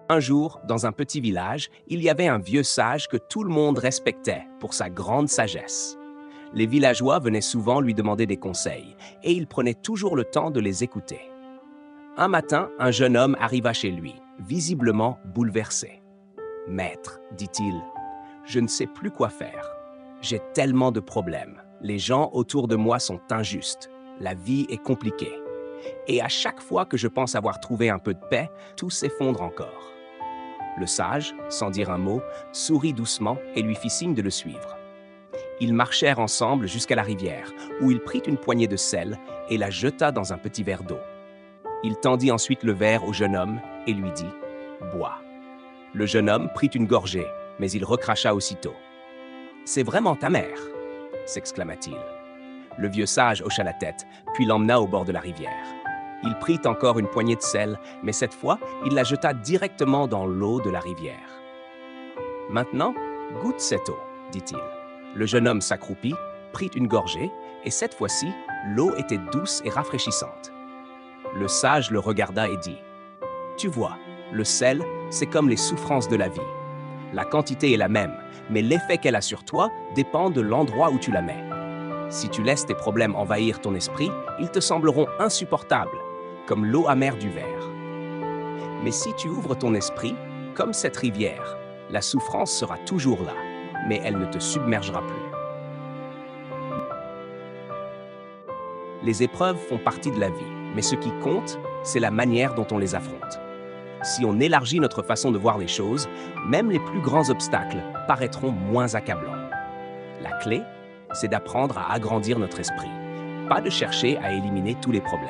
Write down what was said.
Un jour, dans un petit village, il y avait un vieux sage que tout le monde respectait pour sa grande sagesse. Les villageois venaient souvent lui demander des conseils, et il prenait toujours le temps de les écouter. Un matin, un jeune homme arriva chez lui, visiblement bouleversé. « Maître, dit-il, je ne sais plus quoi faire. J'ai tellement de problèmes. Les gens autour de moi sont injustes. La vie est compliquée. Et à chaque fois que je pense avoir trouvé un peu de paix, tout s'effondre encore. » Le sage, sans dire un mot, sourit doucement et lui fit signe de le suivre. Ils marchèrent ensemble jusqu'à la rivière, où il prit une poignée de sel et la jeta dans un petit verre d'eau. Il tendit ensuite le verre au jeune homme et lui dit « Bois ». Le jeune homme prit une gorgée, mais il recracha aussitôt. « C'est vraiment ta mère » s'exclama-t-il. Le vieux sage hocha la tête, puis l'emmena au bord de la rivière. Il prit encore une poignée de sel, mais cette fois, il la jeta directement dans l'eau de la rivière. « Maintenant, goûte cette eau, dit-il. » Le jeune homme s'accroupit, prit une gorgée, et cette fois-ci, l'eau était douce et rafraîchissante. Le sage le regarda et dit « Tu vois, le sel, c'est comme les souffrances de la vie. La quantité est la même, mais l'effet qu'elle a sur toi dépend de l'endroit où tu la mets. Si tu laisses tes problèmes envahir ton esprit, ils te sembleront insupportables, comme l'eau amère du verre. Mais si tu ouvres ton esprit, comme cette rivière, la souffrance sera toujours là, mais elle ne te submergera plus. » Les épreuves font partie de la vie, mais ce qui compte, c'est la manière dont on les affronte. Si on élargit notre façon de voir les choses, même les plus grands obstacles paraîtront moins accablants. La clé, c'est d'apprendre à agrandir notre esprit, pas de chercher à éliminer tous les problèmes.